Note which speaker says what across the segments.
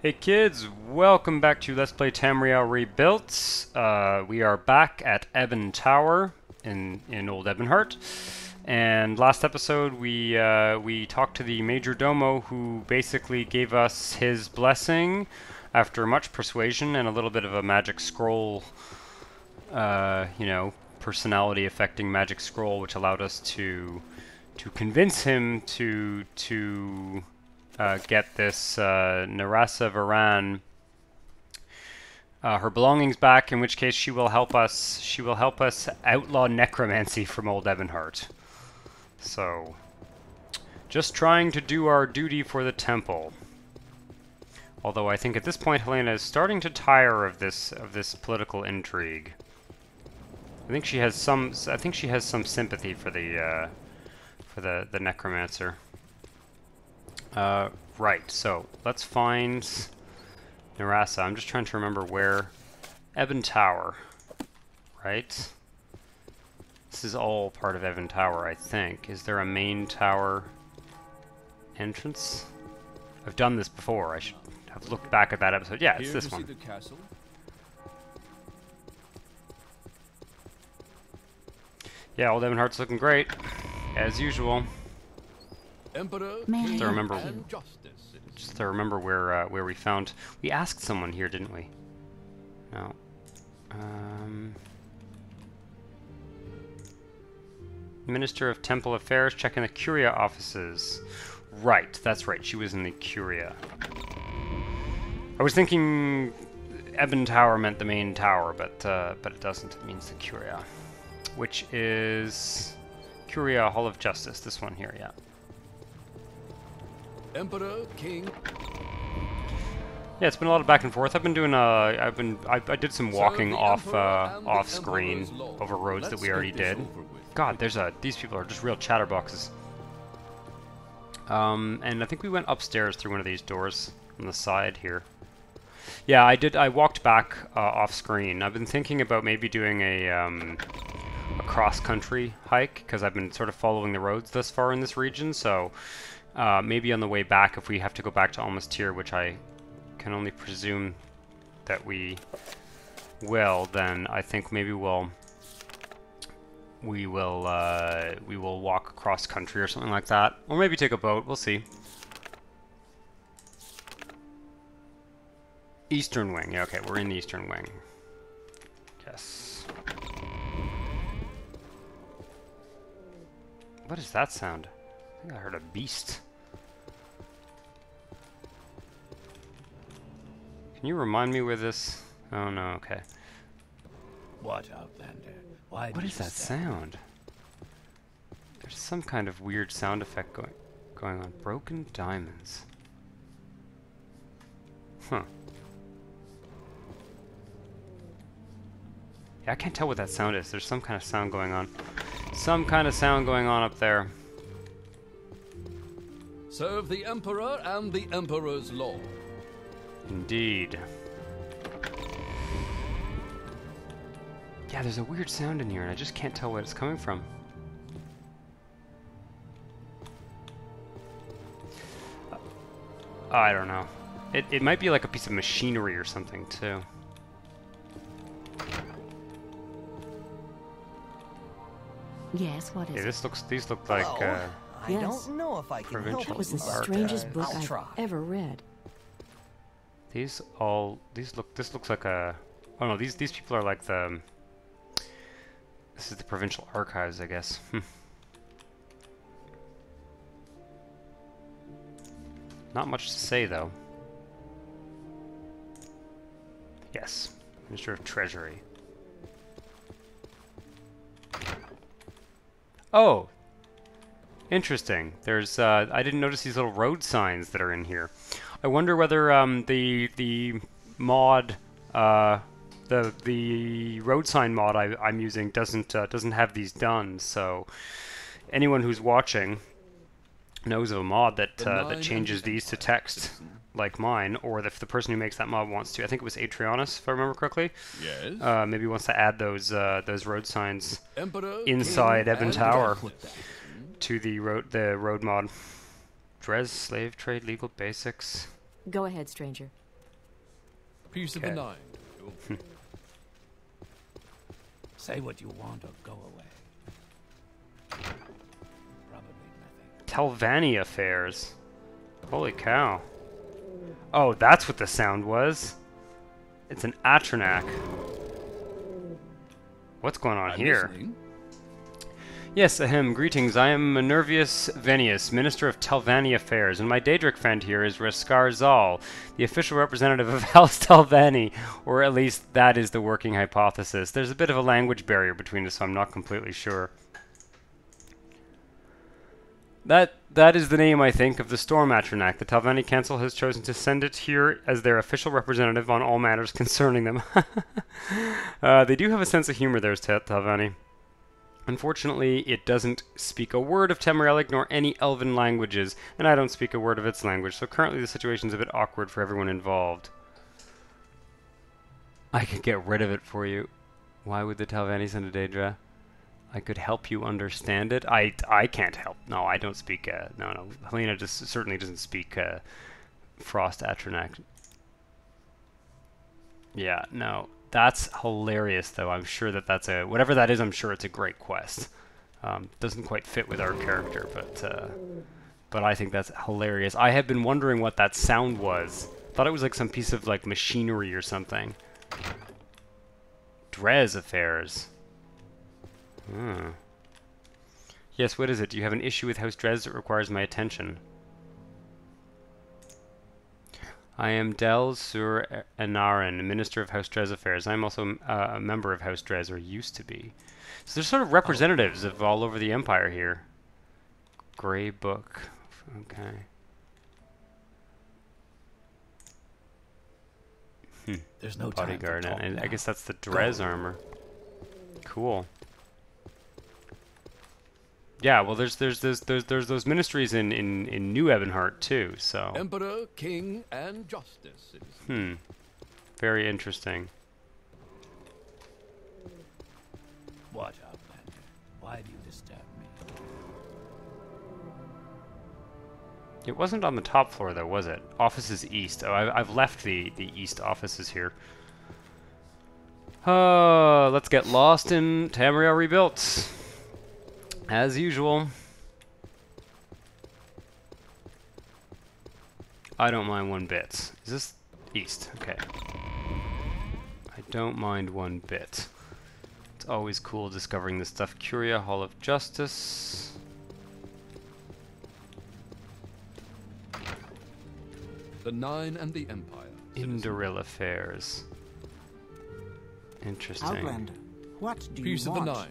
Speaker 1: Hey kids, welcome back to Let's Play Tamriel Rebuilt. We are back at Ebon Tower in Old Ebonheart. And last episode we talked to the Major Domo, who basically gave us his blessing after much persuasion and a little bit of a magic scroll, personality affecting magic scroll, which allowed us to convince him to get this Narasa Varan her belongings back, in which case she will help us. She will help us outlaw necromancy from Old Ebonheart. So, just trying to do our duty for the temple. Although I think at this point Hlena is starting to tire of this political intrigue. I think she has some sympathy for the necromancer. Right, so let's find Narasa. I'm just trying to remember where. Ebon Tower, right? This is all part of Ebon Tower, I think. Is there a main tower entrance? I've done this before. I should have looked back at that episode. Yeah, it's this one. Yeah, Old Ebonheart's looking great, as usual. Just to remember where we found. We asked someone here, didn't we? No. Minister of Temple Affairs, checking the Curia offices. Right, that's right. She was in the Curia. I was thinking Ebon Tower meant the main tower, but it doesn't. It means the Curia, which is Curia Hall of Justice. This one here, yeah.
Speaker 2: Emperor, King.
Speaker 1: Yeah, it's been a lot of back and forth. I've been doing I did some walking off screen over roads that we already did. God, these people are just real chatterboxes. And I think we went upstairs through one of these doors on the side here. Yeah, I walked back off screen. I've been thinking about maybe doing a cross-country hike, because I've been sort of following the roads thus far in this region, so maybe on the way back, if we have to go back to Almastir, which I can only presume that we will, then I think maybe we will walk across country or something like that, or maybe take a boat. We'll see. Eastern Wing. Yeah, okay, we're in the Eastern Wing. Yes. What is that sound? I think I heard a beast. Can you remind me where this... Oh no, okay.
Speaker 2: What, Outlander?
Speaker 1: What is that sound? There's some kind of weird sound effect going on. Broken diamonds. Huh. Yeah, I can't tell what that sound is. There's some kind of sound going on. Some kind of sound going on up there.
Speaker 2: Serve the Emperor and the Emperor's law.
Speaker 1: Indeed. Yeah, there's a weird sound in here, and I just can't tell what it's coming from. I don't know. It might be like a piece of machinery or something, too.
Speaker 3: Yes, what is
Speaker 1: it? These look like
Speaker 4: I don't know if I can help.
Speaker 3: That was the strangest book I've ever read.
Speaker 1: This looks like a... Oh no, these people are like the... This is the provincial archives, I guess. Not much to say, though. Yes, Minister of Treasury. Oh! Interesting. There's, I didn't notice these little road signs that are in here. I wonder whether, the mod, the road sign mod I'm using doesn't have these done, so anyone who's watching knows of a mod that changes these to text, like mine, or if the person who makes that mod wants to. I think it was Acheron, if I remember correctly.
Speaker 2: Yes.
Speaker 1: Maybe wants to add those road signs inside Ebon Tower to the road mod. Dres, slave trade, legal basics.
Speaker 3: Go ahead, stranger.
Speaker 2: Peace
Speaker 1: Okay.
Speaker 2: of the Nine. Say what you want or go away. Probably nothing.
Speaker 1: Telvanni affairs. Holy cow. Oh, that's what the sound was. It's an Acheron. What's going on
Speaker 2: I'm
Speaker 1: here?
Speaker 2: listening.
Speaker 1: Yes, ahem, greetings. I am Minervius Venius, Minister of Telvanni Affairs, and my Dahrk friend here is Reskar Zal, the official representative of House Telvanni, or at least that is the working hypothesis. There's a bit of a language barrier between us, so I'm not completely sure. That is the name, I think, of the Storm Acheron. The Telvanni Council has chosen to send it here as their official representative on all matters concerning them. They do have a sense of humor, there's Telvanni. Unfortunately, it doesn't speak a word of Tamrielic nor any Elven languages, and I don't speak a word of its language, so currently the situation's a bit awkward for everyone involved. I could get rid of it for you. Why would the Telvanni send a Daedra? I could help you understand it. I can't help. No, I don't speak. No. Hlena just certainly doesn't speak Frost Acheron. Yeah, no. That's hilarious, though. I'm sure that's a... Whatever that is, I'm sure it's a great quest. Doesn't quite fit with our character, but I think that's hilarious. I have been wondering what that sound was. Thought it was like some piece of, like, machinery or something. Drez affairs. Hmm. Yes, what is it? Do you have an issue with House Drez that requires my attention? I am Del Sur Anarin, Minister of House Drez Affairs. I'm also a member of House Drez, or used to be. So there's sort of representatives of all over the Empire here. Grey Book. Okay.
Speaker 2: There's no time
Speaker 1: Bodyguard.
Speaker 2: to talk
Speaker 1: And I
Speaker 2: now.
Speaker 1: guess that's the Drez armor. Cool. Yeah, well, there's those ministries in New Ebonheart too. So.
Speaker 2: Emperor, King, and Justice. Citizen.
Speaker 1: Very interesting.
Speaker 2: What, Outlander? Why do you disturb me?
Speaker 1: It wasn't on the top floor, though, was it? Offices east. Oh, I've left the east offices here. Let's get lost in Tamriel Rebuilt. As usual. I don't mind one bit. Is this east? Okay. I don't mind one bit. It's always cool discovering this stuff. Curia, Hall of Justice.
Speaker 2: The Nine and the Empire.
Speaker 1: Indoril affairs. Interesting.
Speaker 5: Outlander, what do
Speaker 2: Peace
Speaker 5: you
Speaker 2: of
Speaker 5: want?
Speaker 2: the Nine.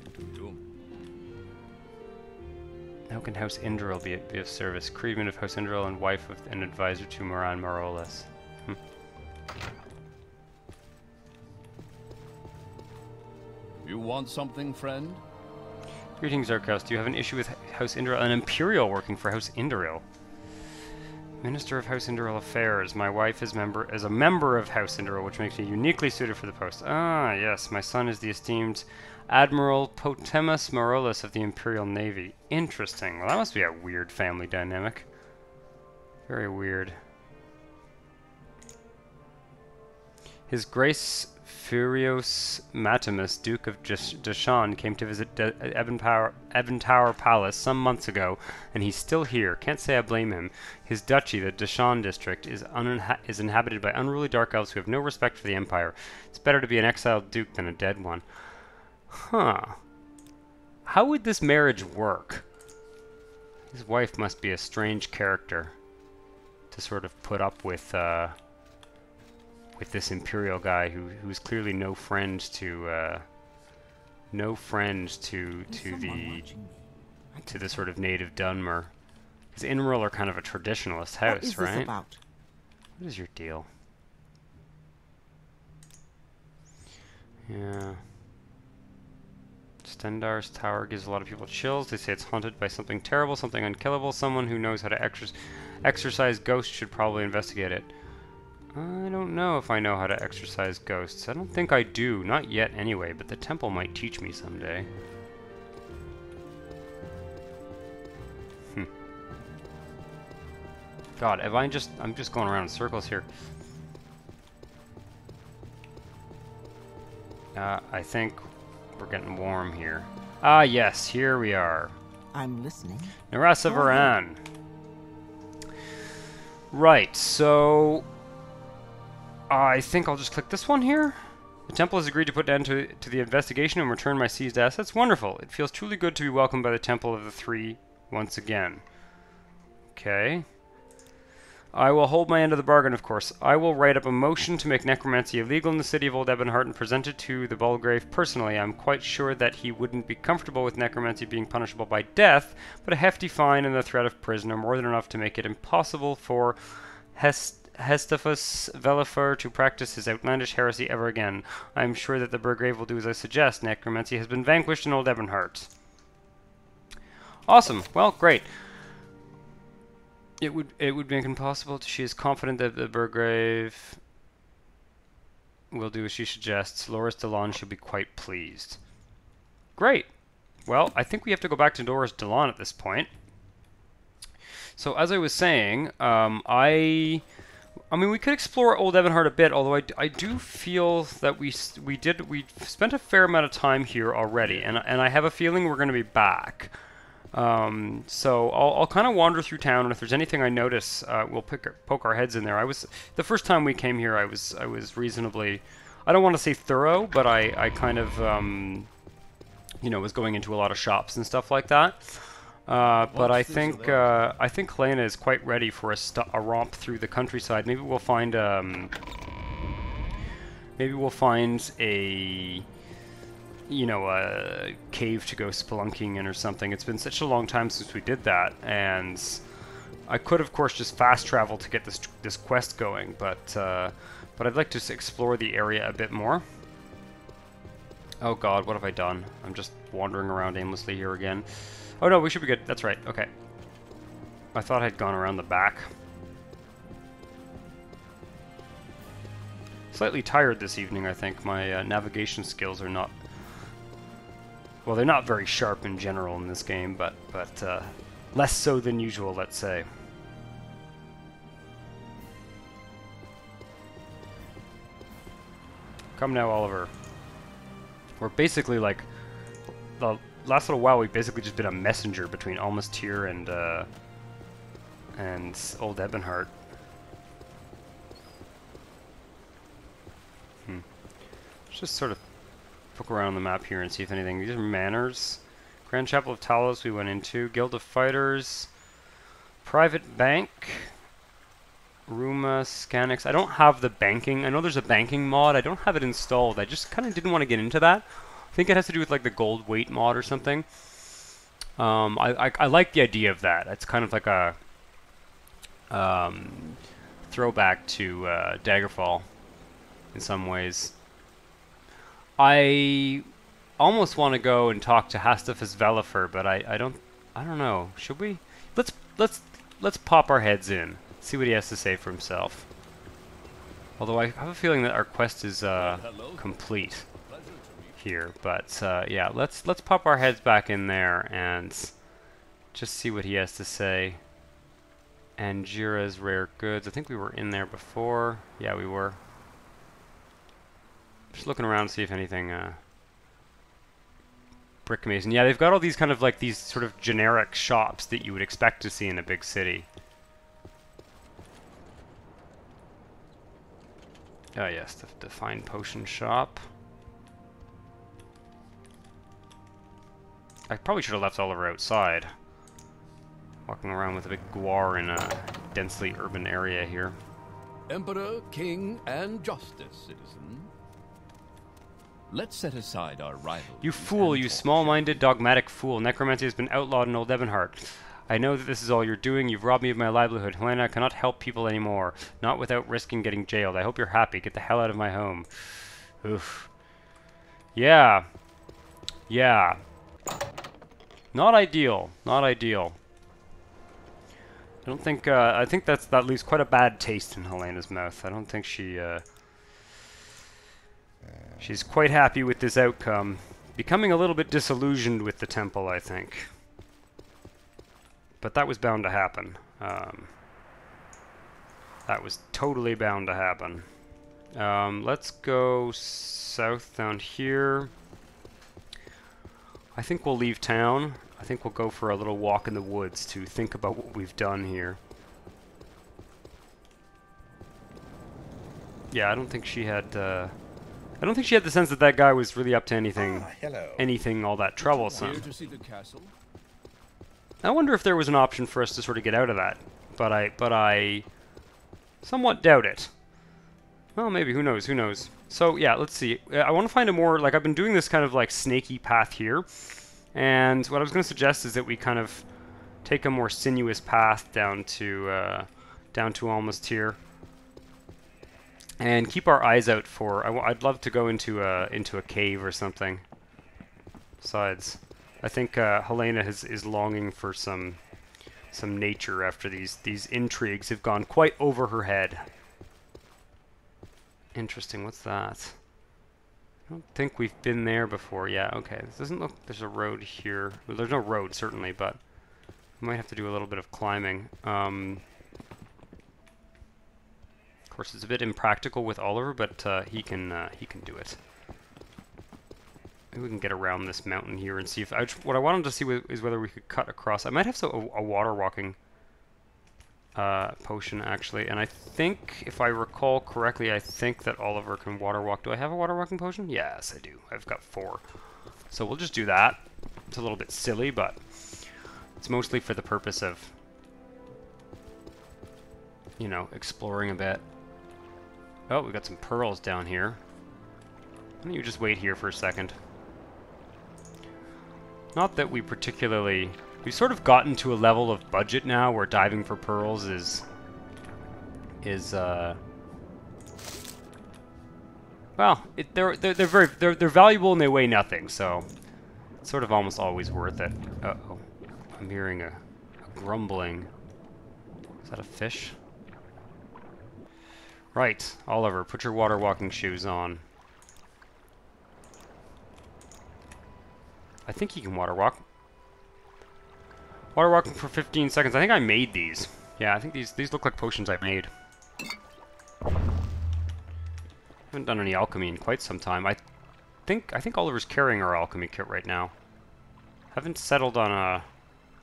Speaker 1: How can House Indoril be of service? Creedman of House Indoril and wife of an advisor to Moran Marolas.
Speaker 2: You want something, friend?
Speaker 1: Greetings, Zarkos. Do you have an issue with House Indoril? An Imperial working for House Indoril. Minister of House Indoril Affairs. My wife is a member of House Indoril, which makes me uniquely suited for the post. Ah, yes. My son is the esteemed Admiral Potemus Marolas of the Imperial Navy. Interesting. Well, that must be a weird family dynamic. Very weird. His Grace Furios Matimus, Duke of Dashan, came to visit Ebon Tower Palace some months ago, and he's still here. Can't say I blame him. His duchy, the Dashan district, is inhabited by unruly dark elves who have no respect for the Empire. It's better to be an exiled duke than a dead one. Huh. How would this marriage work? His wife must be a strange character to sort of put up with this Imperial guy who's clearly no friend to the sort of native Dunmer. Because Inril are kind of a traditionalist house,
Speaker 5: What is
Speaker 1: right?
Speaker 5: this about?
Speaker 1: What is your deal? Yeah. Stendar's tower gives a lot of people chills. They say it's haunted by something terrible, something unkillable. Someone who knows how to exorcise ghosts should probably investigate it. I don't know if I know how to exorcise ghosts. I don't think I do. Not yet anyway, but the temple might teach me someday. God, I'm just going around in circles here. I think we're getting warm here. Ah, yes, here we are.
Speaker 4: I'm listening.
Speaker 1: Narasa Varan. Right, so I think I'll just click this one here. The temple has agreed to put an end to the investigation and return my seized assets. Wonderful. It feels truly good to be welcomed by the Temple of the Three once again. Okay. I will hold my end of the bargain, of course. I will write up a motion to make necromancy illegal in the city of Old Ebonheart and present it to the Bulgrave personally. I'm quite sure that he wouldn't be comfortable with necromancy being punishable by death, but a hefty fine and the threat of prison are more than enough to make it impossible for Hestafus Velifer to practice his outlandish heresy ever again. I am sure that the Burgrave will do as I suggest. Necromancy has been vanquished in Old Ebonheart. Awesome. Well, great. It would make impossible. She is confident that the Burgrave will do as she suggests. Loris Delon should be quite pleased. Great. Well, I think we have to go back to Loris Delon at this point. So as I was saying, I mean, we could explore Old Ebonheart a bit, although I do feel that we spent a fair amount of time here already, and I have a feeling we're going to be back. So I'll kind of wander through town, and if there's anything I notice, we'll poke our heads in there. The first time we came here, I was reasonably, I don't want to say thorough, but I kind of you know, was going into a lot of shops and stuff like that. But I think Hlena is quite ready for a romp through the countryside. Maybe we'll find a, you know, a cave to go spelunking in or something. It's been such a long time since we did that, and I could, of course, just fast travel to get this quest going. But I'd like to explore the area a bit more. Oh God, what have I done? I'm just wandering around aimlessly here again. Oh no, we should be good. That's right. Okay. I thought I'd gone around the back. Slightly tired this evening, I think. My navigation skills are not... Well, they're not very sharp in general in this game, but less so than usual, let's say. Come now, Oliver. We're basically like... The last little while, we've basically just been a messenger between Almastir and Old Ebonheart. Let's just sort of poke around the map here and see if anything. These are manors. Grand Chapel of Talos we went into. Guild of Fighters. Private Bank. Ruma, Scanix. I don't have the banking. I know there's a banking mod. I don't have it installed. I just kind of didn't want to get into that. I think it has to do with like the gold weight mod or something. I like the idea of that. It's kind of like a throwback to Daggerfall in some ways. I almost want to go and talk to Hastafus Velifer, but I don't know. Should we? Let's pop our heads in. See what he has to say for himself. Although I have a feeling that our quest is complete here, but yeah, let's pop our heads back in there and just see what he has to say. Anjira's rare goods. I think we were in there before. Yeah, we were. Just looking around to see if anything brick mason. Yeah, they've got all these kind of like these sort of generic shops that you would expect to see in a big city. Oh yes, the fine potion shop. I probably should have left Oliver outside. Walking around with a big Guar in a densely urban area here.
Speaker 2: Emperor, King, and Justice, citizen. Let's set aside our rivalry.
Speaker 1: You fool, you small-minded, dogmatic fool. Necromancy has been outlawed in Old Ebonheart. I know that this is all you're doing. You've robbed me of my livelihood. Hlena cannot help people anymore. Not without risking getting jailed. I hope you're happy. Get the hell out of my home. Oof. Yeah. Yeah. Not ideal. Not ideal. I don't think, I think that leaves quite a bad taste in Helena's mouth. I don't think she's quite happy with this outcome. Becoming a little bit disillusioned with the temple, I think. But that was bound to happen. That was totally bound to happen. Let's go south down here. I think we'll leave town. I think we'll go for a little walk in the woods to think about what we've done here. Yeah, I don't think she had the sense that that guy was really up to anything, anything all that troublesome.
Speaker 2: To see the castle?
Speaker 1: I wonder if there was an option for us to sort of get out of that, but I somewhat doubt it. Well, maybe, who knows, who knows. So, yeah, let's see. I want to find a more, like, I've been doing this kind of, like, snaky path here, and what I was going to suggest is that we kind of take a more sinuous path down to almost here, and keep our eyes out for, I'd love to go into a cave or something. Besides, I think Hlena is longing for some nature after these intrigues have gone quite over her head. Interesting, what's that? I don't think we've been there before. Yeah, okay. This doesn't look... There's a road here. Well, there's no road, certainly, but we might have to do a little bit of climbing. Of course, it's a bit impractical with Oliver, but he can do it. Maybe we can get around this mountain here and see if... what I wanted to see is whether we could cut across... I might have a water walking potion, actually, and I think, if I recall correctly, I think that Oliver can water walk. Do I have a water walking potion? Yes, I do. I've got 4. So we'll just do that. It's a little bit silly, but it's mostly for the purpose of, you know, exploring a bit. Oh, we got some pearls down here. Why don't you just wait here for a second? Not that we particularly... We've sort of gotten to a level of budget now where diving for pearls is well, they're valuable and they weigh nothing, so it's sort of almost always worth it. Uh-oh. I'm hearing a grumbling. Is that a fish? Right, Oliver, put your water walking shoes on. I think he can water walk. Water walking for 15 seconds. I think I made these. Yeah, I think these look like potions I made. Haven't done any alchemy in quite some time. I think Oliver's carrying our alchemy kit right now. Haven't settled on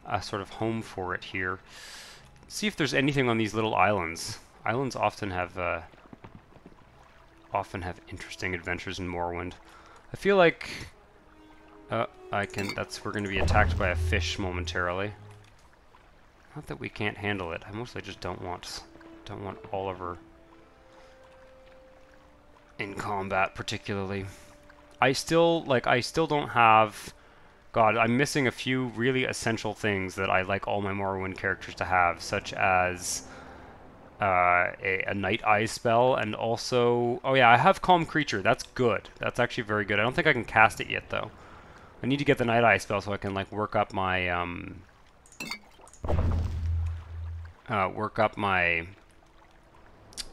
Speaker 1: a sort of home for it here. See if there's anything on these little islands. Islands often have interesting adventures in Morrowind. I feel like we're going to be attacked by a fish momentarily. Not that we can't handle it. I mostly just don't want Oliver in combat particularly. I still don't have... God, I'm missing a few really essential things that I like all my Morrowind characters to have, such as a Night Eyes spell, and also... Oh yeah, I have Calm Creature. That's good. That's actually very good. I don't think I can cast it yet, though. I need to get the Night Eye spell so I can, like, work up my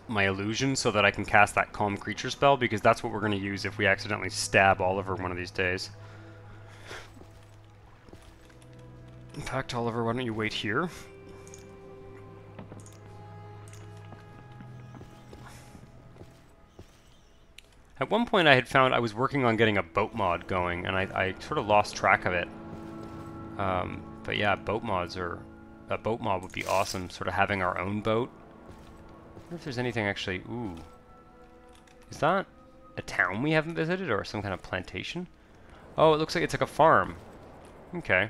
Speaker 1: my illusion so that I can cast that Calm Creature spell, because that's what we're going to use if we accidentally stab Oliver one of these days. In fact, Oliver, why don't you wait here? At one point I had found I was working on getting a boat mod going, and I sort of lost track of it. But yeah, boat mods are... A boat mod would be awesome, sort of having our own boat. I wonder if there's anything actually... Ooh. Is that a town we haven't visited, or some kind of plantation? Oh, it looks like it's like a farm. Okay.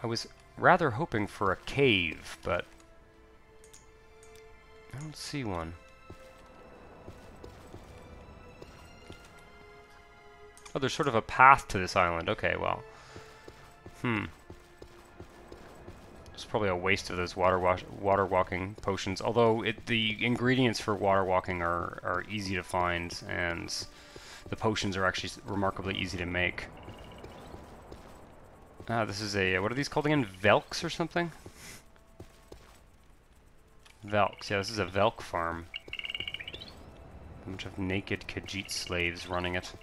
Speaker 1: I was rather hoping for a cave, but... I don't see one. Oh, there's sort of a path to this island. Okay, well. It's probably a waste of those water walking potions. Although the ingredients for water walking are easy to find, and the potions are actually remarkably easy to make. Ah, this is a... What are these called again? Velks or something? Velks. Yeah, this is a Velk Farm. A bunch of naked Khajiit slaves running it.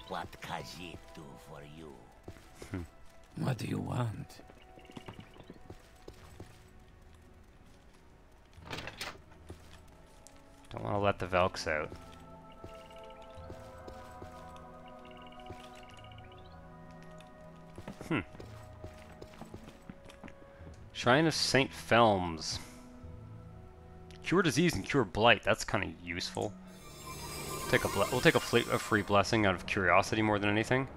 Speaker 5: What Khajiit do for you?
Speaker 2: What do you want?
Speaker 1: Don't want to let the Velks out. Shrine of St. Felms. Cure disease and cure blight. That's kind of useful. We'll take a free blessing out of curiosity more than anything.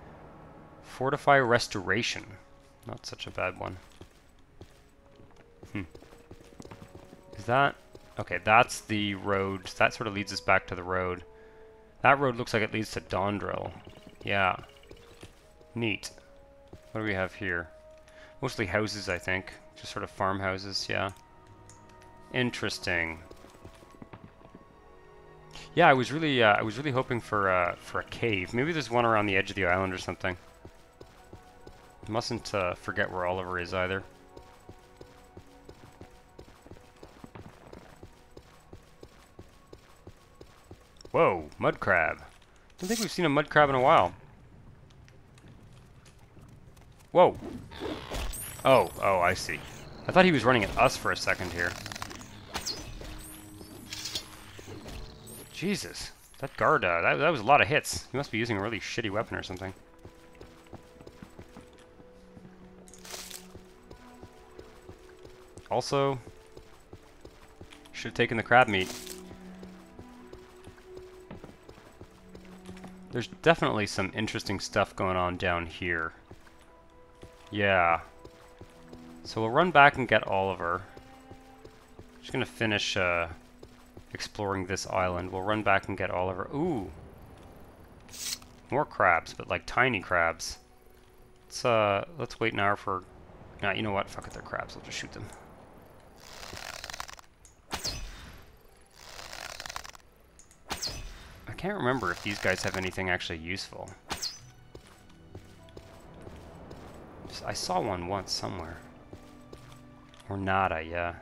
Speaker 1: Fortify restoration. Not such a bad one. Is that... Okay, that's the road. That sort of leads us back to the road. That road looks like it leads to Dawndrail. Yeah. Neat. What do we have here? Mostly houses, I think. Just sort of farmhouses, yeah. Interesting. Yeah, I was really hoping for a cave. Maybe there's one around the edge of the island or something. Mustn't forget where Oliver is either. Whoa, mud crab. Don't think we've seen a mud crab in a while. Whoa. Oh, I see. I thought he was running at us for a second here. Jesus. That guard, that was a lot of hits. He must be using a really shitty weapon or something. Also, should have taken the crab meat. There's definitely some interesting stuff going on down here. Yeah. So we'll run back and get Oliver. Just gonna finish exploring this island. We'll run back and get Oliver. Ooh! More crabs, but like tiny crabs. Let's wait an hour for... Nah, you know what? Fuck it, they're crabs. I'll just shoot them. I can't remember if these guys have anything actually useful. I saw one once somewhere. Or nada, yeah.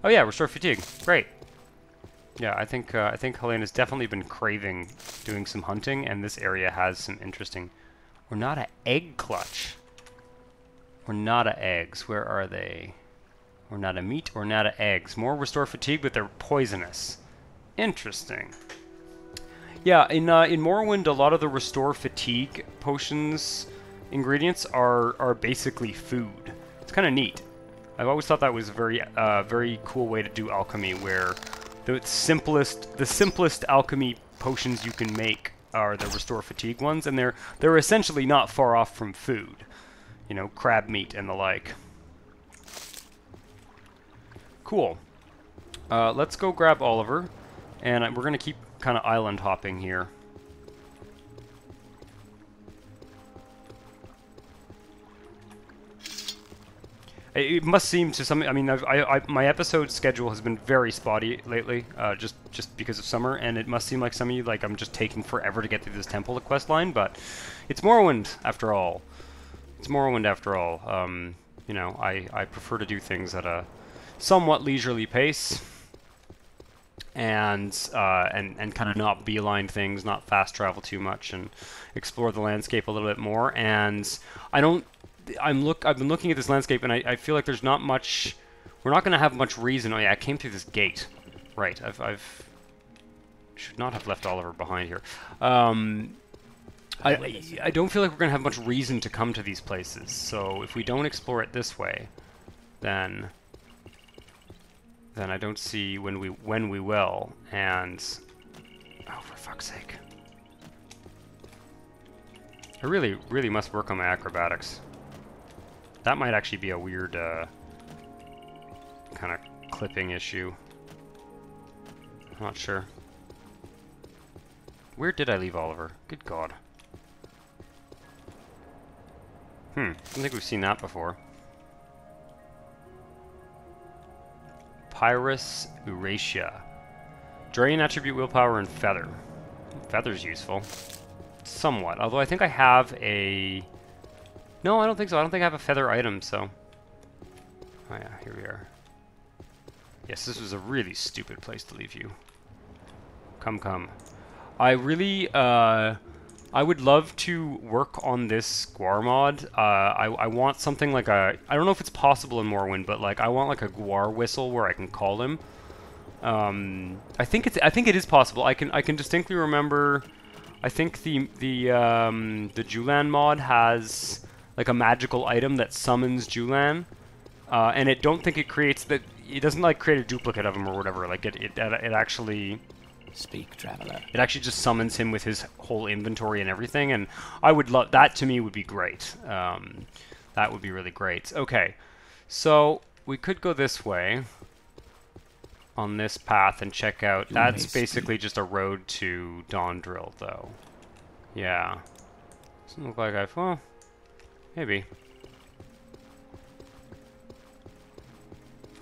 Speaker 1: Oh yeah, restore fatigue. Great. Yeah, I think Helena's definitely been craving doing some hunting, and this area has some interesting... Ornata egg clutch. Ornata eggs. Where are they? Ornata meat, Ornata eggs. More restore fatigue, but they're poisonous. Interesting. Yeah, in Morrowind, a lot of the restore fatigue potions ingredients are basically food. It's kind of neat. I've always thought that was a very cool way to do alchemy, where the simplest alchemy potions you can make are the restore fatigue ones, and they're essentially not far off from food. You know, crab meat and the like. Cool. Let's go grab Oliver, and we're gonna keep kind of island hopping here. It must seem to some... I mean, my episode schedule has been very spotty lately, just because of summer, and it must seem like some of you, like, I'm just taking forever to get through this temple quest line, but it's Morrowind, after all. It's Morrowind, after all. You know, I prefer to do things at a somewhat leisurely pace, and kind of not beeline things, not fast travel too much, and explore the landscape a little bit more, and I've been looking at this landscape, and I feel like there's not much... We're not going to have much reason... Oh yeah, I came through this gate. Right, I've should not have left Oliver behind here. I don't feel like we're going to have much reason to come to these places, so if we don't explore it this way, then I don't see when we will, and... Oh, for fuck's sake. I really must work on my acrobatics. That might actually be a weird kind of clipping issue. I'm not sure. Where did I leave Oliver? Good God. I don't think we've seen that before. Pyrus Eurasia. Drain attribute willpower and feather. Feather's useful. Somewhat. Although I think I have a... No, I don't think so. I don't think I have a feather item, so... Oh yeah, here we are. Yes, this was a really stupid place to leave you. Come. I really, I would love to work on this Guar mod. I want something like a... I don't know if it's possible in Morrowind, but like I want like a Guar whistle where I can call him. I think it is possible. I can distinctly remember. I think the Julan mod has like a magical item that summons Julan, and it don't think it creates that. It doesn't like create a duplicate of him or whatever. Like it actually.
Speaker 2: Speak, traveler.
Speaker 1: It actually just summons him with his whole inventory and everything, and I would love that. To me, would be great. That would be really great. Okay, so we could go this way on this path and check out. That's basically just a road to Dawndrail, though. Yeah, doesn't look like I've. Well, maybe.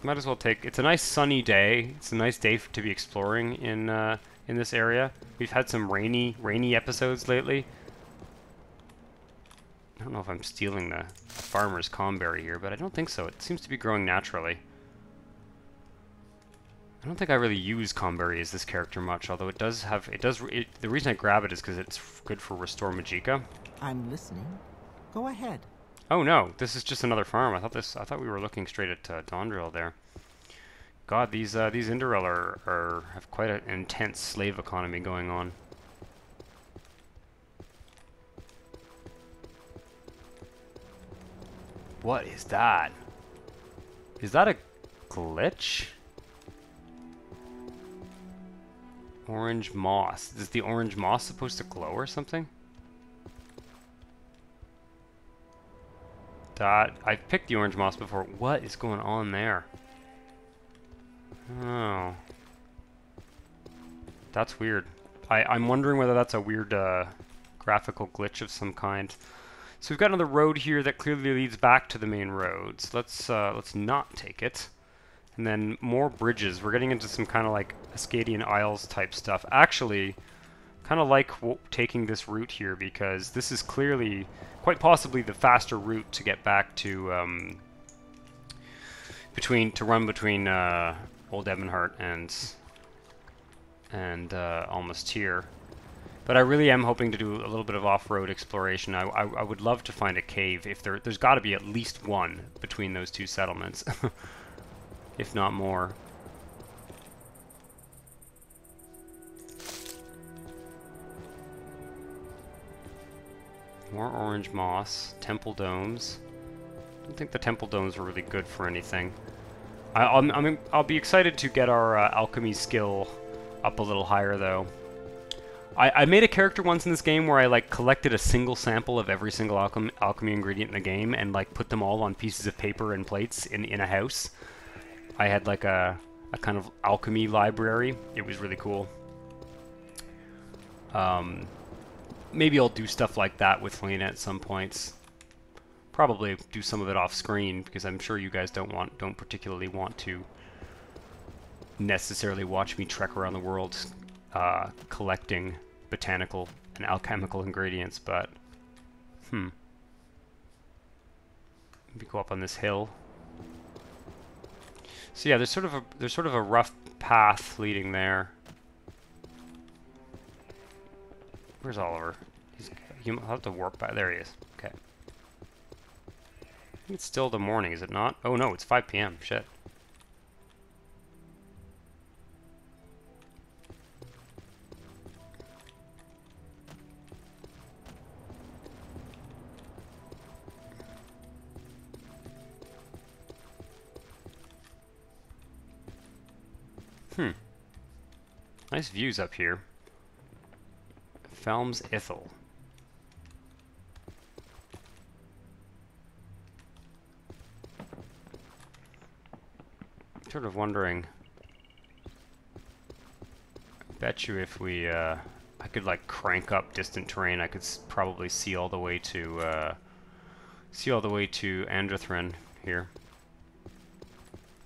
Speaker 1: Might as well take. It's a nice sunny day. It's a nice day to be exploring in this area. We've had some rainy episodes lately. I don't know if I'm stealing the farmer's comberry here, but I don't think so. It seems to be growing naturally. I don't think I really use comberry as this character much, although it does have. The reason I grab it is because it's good for Restore Magicka.
Speaker 4: I'm listening. Go ahead.
Speaker 1: Oh no, this is just another farm. I thought we were looking straight at Dawndrail there. God, these Indorel have quite an intense slave economy going on. What is that? Is that a glitch? Orange moss. Is the orange moss supposed to glow or something? I've picked the orange moss before. What is going on there? Oh. That's weird. I'm wondering whether that's a weird graphical glitch of some kind. So we've got another road here that clearly leads back to the main roads. Let's not take it. And then more bridges. We're getting into some kind of like Ascadian Isles type stuff. Actually, kind of like taking this route here because this is clearly, quite possibly, the faster route to get back to run between Old Ebonheart and almost here. But I really am hoping to do a little bit of off-road exploration. I would love to find a cave. If there's got to be at least one between those two settlements, if not more. More orange moss, temple domes. I don't think the temple domes were really good for anything. I'll be excited to get our alchemy skill up a little higher, though. I made a character once in this game where I like collected a single sample of every single alchemy ingredient in the game and like put them all on pieces of paper and plates in a house. I had like a kind of alchemy library. It was really cool. Maybe I'll do stuff like that with Hlena at some points. Probably do some of it off screen because I'm sure you guys don't particularly want to necessarily watch me trek around the world collecting botanical and alchemical ingredients, but maybe go up on this hill. So yeah, there's sort of a rough path leading there. Where's Oliver? He'll have to warp by. There he is. Okay. I think it's still the morning, is it not? Oh no, it's 5 p.m. Shit. Nice views up here. Felms Ithel. Sort of wondering. I bet you if we, I could like crank up distant terrain, I could probably see all the way to Aanthirin here,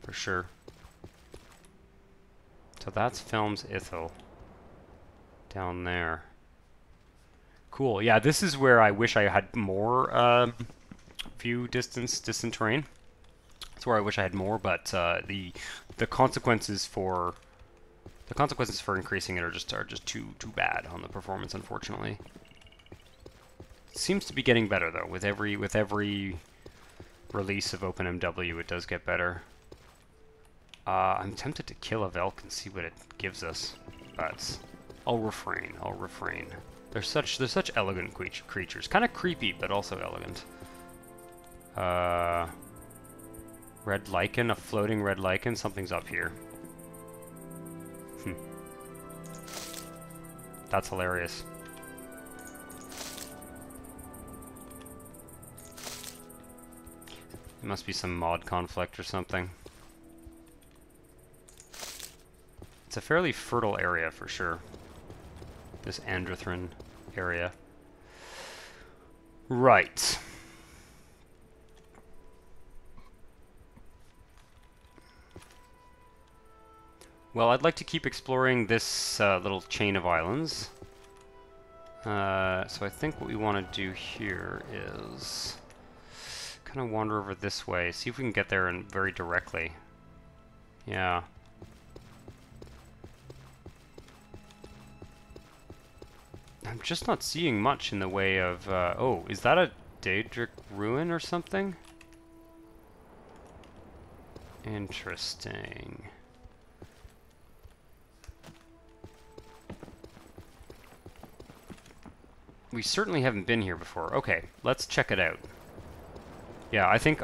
Speaker 1: for sure. So that's Felms Ithel down there. Cool. Yeah, this is where I wish I had more view distant terrain. That's where I wish I had more, but the consequences for increasing it are just too bad on the performance, unfortunately. It seems to be getting better though. With every release of OpenMW, it does get better. I'm tempted to kill a Velk and see what it gives us, but I'll refrain. I'll refrain. They're such elegant creatures. Kind of creepy, but also elegant. Red lichen, a floating red lichen. Something's up here. That's hilarious. It must be some mod conflict or something. It's a fairly fertile area for sure. This Aanthirin area. Right. Well, I'd like to keep exploring this little chain of islands. So I think what we want to do here is kind of wander over this way, see if we can get there and very directly. Yeah. I'm just not seeing much in the way of... oh, is that a Dahrk ruin or something? Interesting. We certainly haven't been here before. Okay, let's check it out. Yeah, I think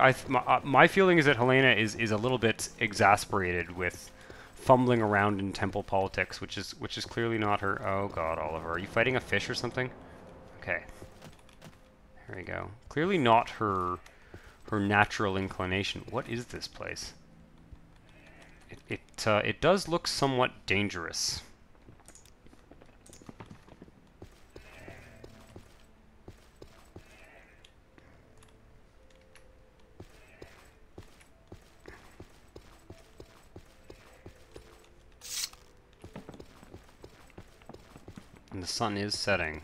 Speaker 1: my feeling is that Hlena is a little bit exasperated with fumbling around in temple politics, which is clearly not her. Oh God, Oliver, are you fighting a fish or something? Okay, there we go. Clearly not her natural inclination. What is this place? It does look somewhat dangerous. And the sun is setting.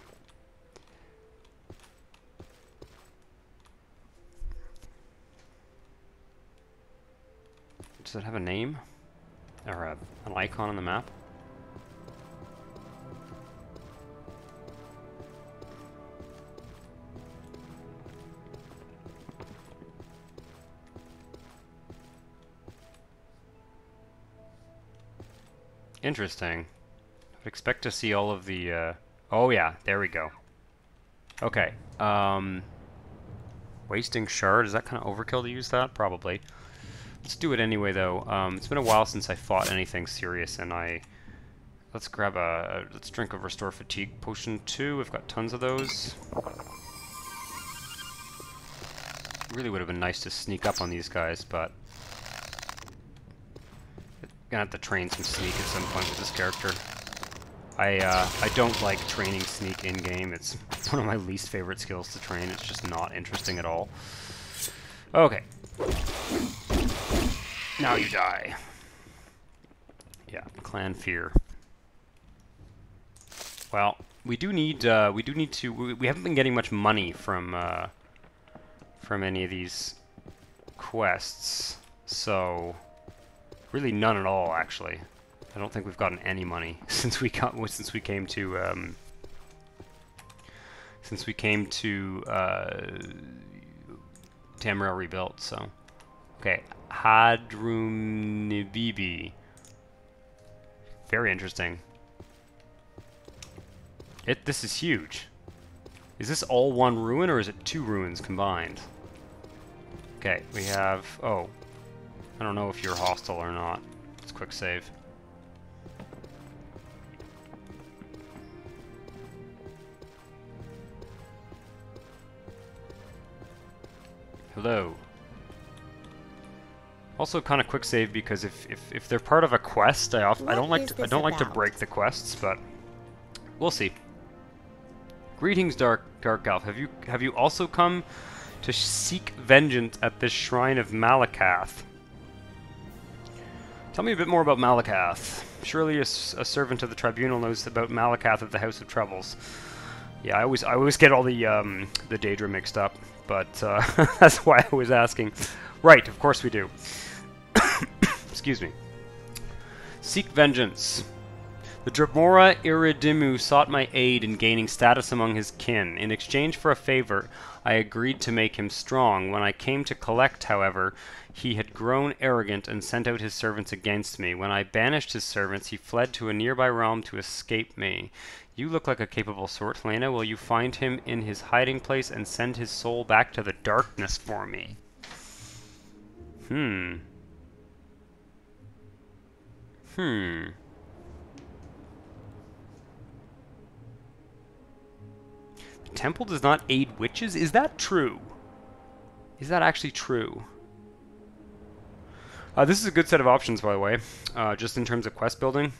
Speaker 1: Does it have a name? Or an icon on the map? Interesting. I'd expect to see all of the, oh yeah, there we go. Okay, wasting shard, is that kind of overkill to use that? Probably. Let's do it anyway though. It's been a while since I fought anything serious, and let's grab let's drink a Restore Fatigue Potion 2, we've got tons of those. Really would have been nice to sneak up on these guys, but gonna have to train some sneak at some point with this character. I don't like training sneak in-game. It's one of my least favorite skills to train. It's just not interesting at all. Okay. Now you die. Yeah, clan fear. Well, we need to, we haven't been getting much money from any of these quests, so really none at all, actually. I don't think we've gotten any money since we came to Tamriel Rebuilt. So, okay, Hadrumnibibi. Very interesting. This is huge. Is this all one ruin, or is it two ruins combined? Okay, we have... oh. I don't know if you're hostile or not. Let's quick save. Hello. Also, kind of quick save because if they're part of a quest, I don't like to break the quests, but we'll see. Greetings, Dahrk Elf. Have you also come to seek vengeance at this shrine of Malacath? Tell me a bit more about Malacath. Surely a servant of the Tribunal knows about Malacath of the House of Troubles. Yeah, I always get all the Daedra mixed up, but that's why I was asking. Right, of course we do. Excuse me. Seek vengeance. The Dramora Iridimu sought my aid in gaining status among his kin. In exchange for a favor, I agreed to make him strong. When I came to collect, however, he had grown arrogant and sent out his servants against me. When I banished his servants, he fled to a nearby realm to escape me. You look like a capable sort, Hlena. Will you find him in his hiding place and send his soul back to the darkness for me? The temple does not aid witches? Is that true? Is that actually true? This is a good set of options, by the way, just in terms of quest building.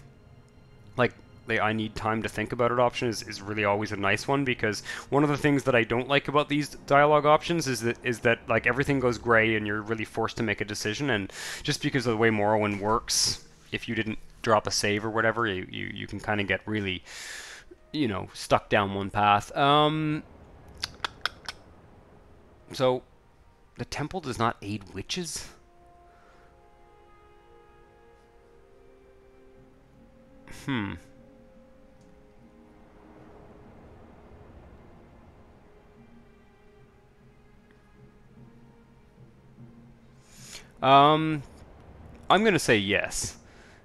Speaker 1: Like, the I need time to think about it option is really always a nice one, because one of the things that I don't like about these dialogue options is that like everything goes gray and you're really forced to make a decision, and just because of the way Morrowind works, if you didn't drop a save or whatever, you can kind of get really, you know, stuck down one path. So, the temple does not aid witches? I'm gonna say yes.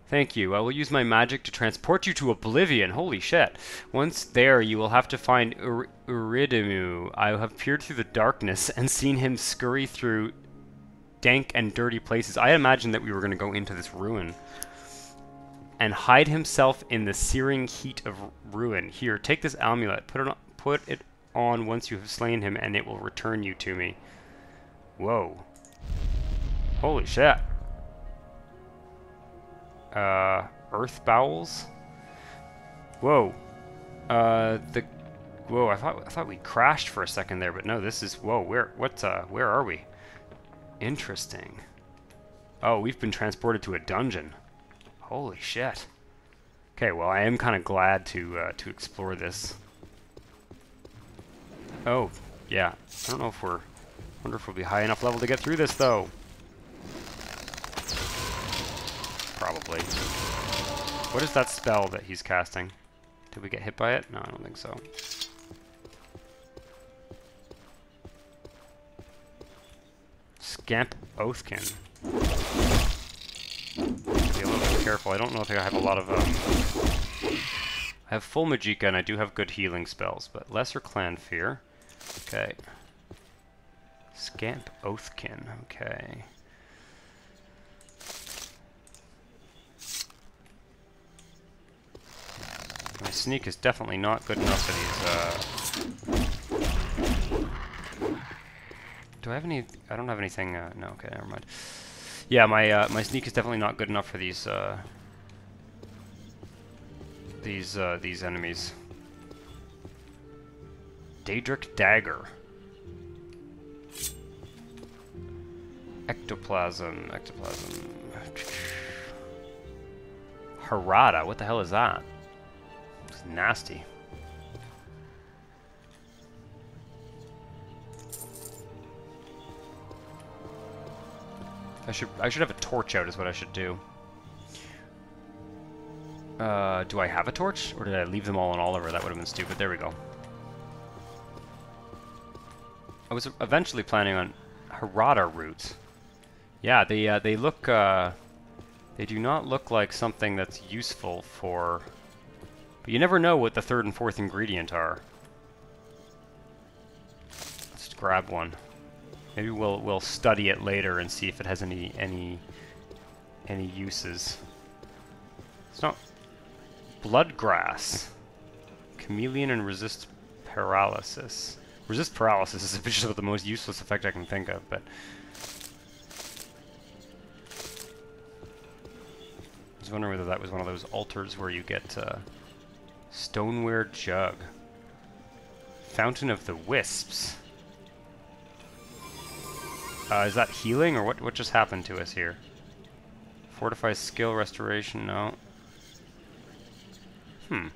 Speaker 1: Thank you. I will use my magic to transport you to Oblivion. Holy shit. Once there, you will have to find Iridimu. I have peered through the darkness and seen him scurry through dank and dirty places. I imagined that we were going to go into this ruin and hide himself in the searing heat of ruin. Here, take this amulet. Put it on once you have slain him, and it will return you to me. Whoa. Holy shit. Earth bowels? Whoa. Whoa, I thought we crashed for a second there, but no, this is, whoa, where are we? Interesting. Oh, we've been transported to a dungeon. Holy shit. Okay, well, I am kind of glad to explore this. Oh, yeah. I don't know if wonder if we'll be high enough level to get through this, though. Probably. What is that spell that he's casting? Did we get hit by it? No, I don't think so. Scamp Oathkin. Be a little bit careful. I don't know if I have a lot of I have full Magicka and I do have good healing spells, but Lesser Clan Fear. Okay. Scamp Oathkin. Okay. My sneak is definitely not good enough for these, Do I have any... I don't have anything, no, okay, never mind. Yeah, my sneak is definitely not good enough for these enemies. Dahrk Dagger. Ectoplasm. Harada, what the hell is that? It's nasty. I should have a torch out is what I should do. Do I have a torch? Or did I leave them all on Oliver? That would have been stupid. There we go. I was eventually planning on Harada roots. Yeah, they look, they do not look like something that's useful for... But you never know what the third and fourth ingredient are. Let's grab one. Maybe we'll study it later and see if it has any uses. It's not... Bloodgrass. Chameleon and resist paralysis. Resist paralysis is just about the most useless effect I can think of, but... I was wondering whether that was one of those altars where you get stoneware jug. Fountain of the Wisps. Is that healing, or what just happened to us here? Fortifies skill restoration, no. I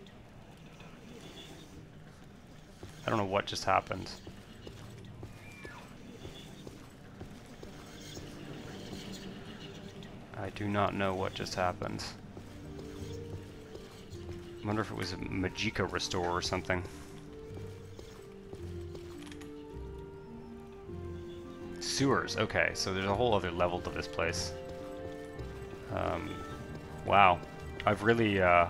Speaker 1: don't know what just happened. I do not know what just happened. I wonder if it was a Magicka restore or something. Sewers, okay, so there's a whole other level to this place. Wow. I've really, I'm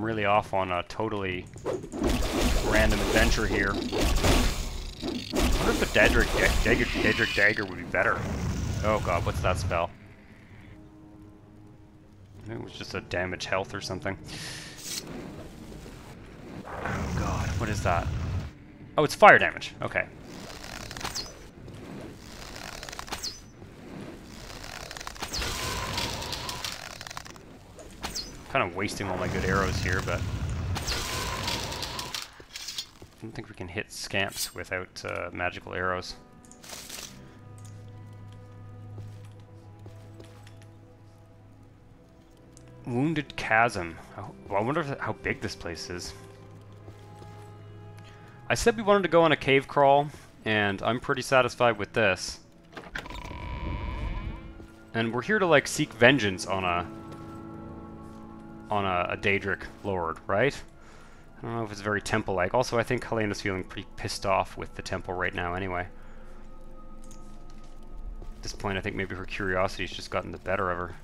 Speaker 1: really off on a totally random adventure here. I wonder if a Dahrk dagger would be better. Oh god, what's that spell? Maybe it was just a damage health or something. Oh god, what is that? Oh, it's fire damage. Okay. Kind of wasting all my good arrows here, but I don't think we can hit scamps without magical arrows. Wounded Chasm. Oh, well, I wonder how big this place is. I said we wanted to go on a cave crawl, and I'm pretty satisfied with this. And we're here to like seek vengeance on a Dahrk lord, right? I don't know if it's very temple-like. Also, I think Helena's feeling pretty pissed off with the temple right now anyway. At this point, I think maybe her curiosity's just gotten the better of her.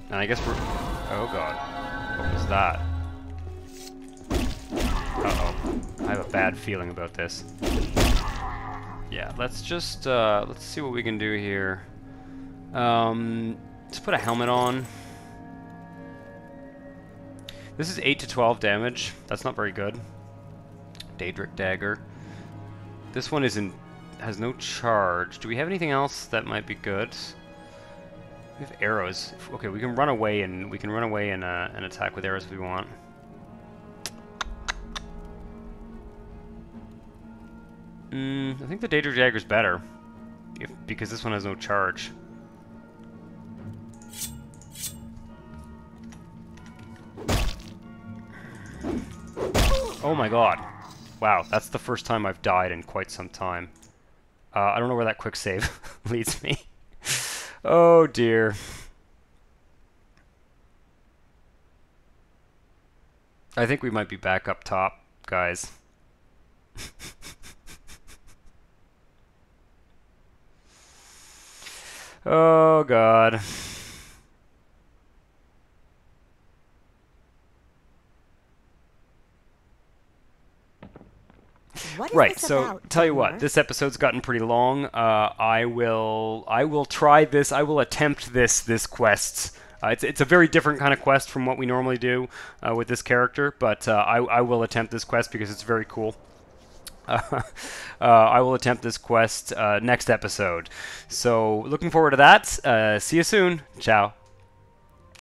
Speaker 1: And I guess we're... Oh god. What was that? Uh-oh. I have a bad feeling about this. Yeah, let's just, let's see what we can do here. Let's put a helmet on. This is 8 to 12 damage. That's not very good. Dahrk dagger. This one has no charge. Do we have anything else that might be good? We have arrows. Okay, we can run away and attack with arrows if we want. I think the Dahrk dagger's better, because this one has no charge. Oh my god! Wow, that's the first time I've died in quite some time. I don't know where that quick save leads me. Oh dear. I think we might be back up top, guys. Oh god. Right, so tell you what, this episode's gotten pretty long. I will try this. I will attempt this quest. It's a very different kind of quest from what we normally do with this character, but I will attempt this quest because it's very cool. I will attempt this quest next episode. So looking forward to that. See you soon. Ciao.